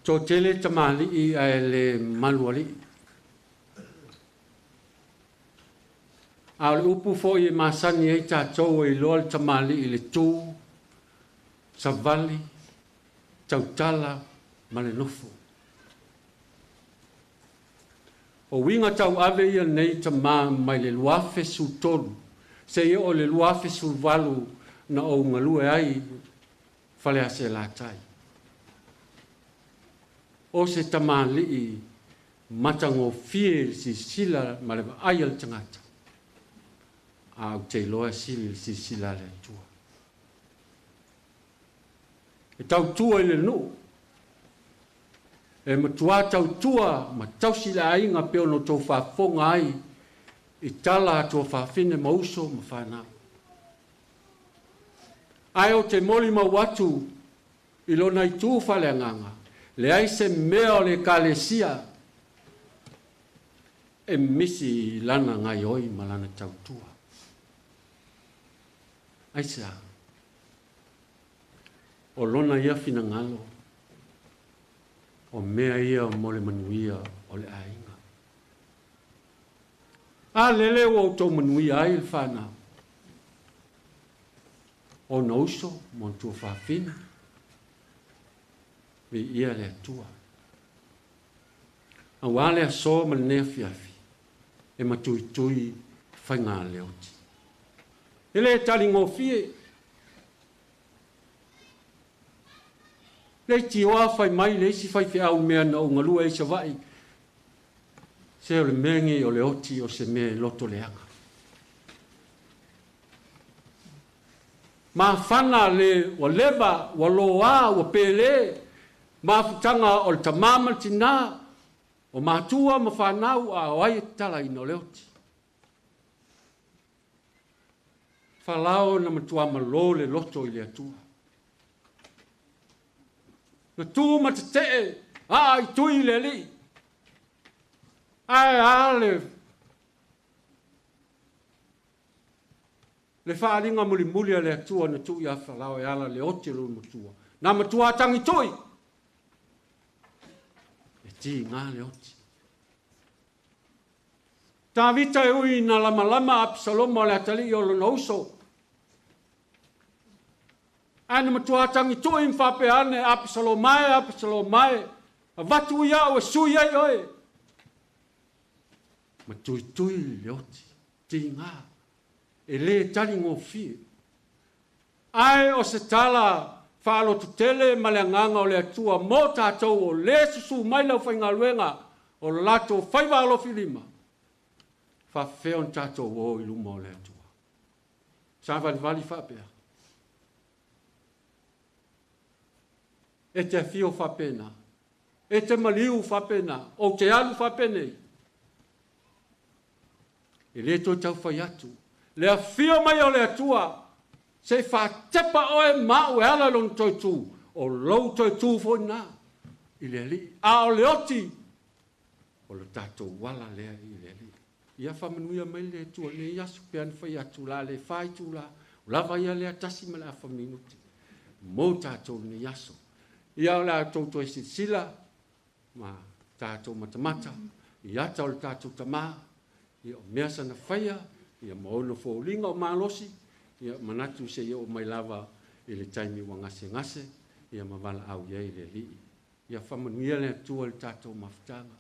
to tele tamali I le maluali. Al upu fo I masani e tātou I loa tamali I le tū, savali, tautala, ma le nofo. O winga tau ave ia nei tamā mai le luafe su tolu, se ia o le luafe su valu na o ngalue ai fale ase la tai. O se tamā lii matango fie si sila ma le ai al tangata. A te loa sili si sila le tua. E tau tua I le no. E matua tau tua ma tau sila ai ngā peo no tau whafonga ai I tala atua whawhine mauso ma whanau. Ai o te moli ma watu I lona I tū whale nganga. Le ai se mea o le kalesia e misi lana ngai oi ma lana tau tua. Ai sea. O lona ia fina ngalo. O mea ia mo le manuia o le ainga. A lele o tau manuia ai le whanau. O nauso mo tua whawhina. Me ia le atua. A wale a so ma le nea fiafi. E matui tui whainga leoti. Ele tali ngō fie. Le ti oa whai mai le isi whai whi au mea na o ngalua e savai. Se o le mengi o le oti o se mea loto leanga. Ma whana le wa leba, wa loa, wa pele, ma futanga o le tamama tina, o mātua ma whanau a oai tala ino leoti. Whalao na matua malo le loto I le atua. Na tū ma te te, I tui le li. Ai ale. Le whaaringa muli muli a le atua na tui a whalao e ala le oti lo matua. Na matua tangi tui. E ti ngā le oti. Tā vita e ui na lama lama Absalomo le atali o lo nauso. Ana matua tangi tui mwhape ane Absalomae, Absalomae. A watu ia o sui ai oe. Ma tui tui le oti. Ti ngā. E le tali ngō fie. Ai o se tala whaalo tutele ma le nganga o le atua mo tātou o le susu mai lau whainga luenga o lo lato whaiva alo filima. Whawheon tātou o I luma o le atua. Sa vali whapea. E te fio whapena. E te maliu whapena. O te alu whapenei. E le tō tau whai atu. Le a fio mai o le atua. Se whatepa oe mau e ala lon toi tū. O lou toi tū fo nā. I le li. A o le oti. O le tātou wala lea I le li. Ia whamanuia mai le atua. Le iasu pean whai atu la. Le whai tū la. Lava ia le atasi ma le a whaminuti. Mō tātou ne iaso. Ia o le tātou toi sila. Ma tātou matamata. Ia tau le tātou tamā. Ia o mea sana whaia. Ia maono fo linga o maalosi. Ia manatu se ia o mai lava I le taimi wa ngase ngase. Ia mawala au ia I le li. Ia whamanuia le atua le tātou mawhitanga.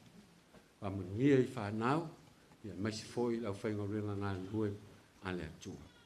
Whamanuia I whanau. Ia maisi foi lau whainga renga ngā lue a le atua.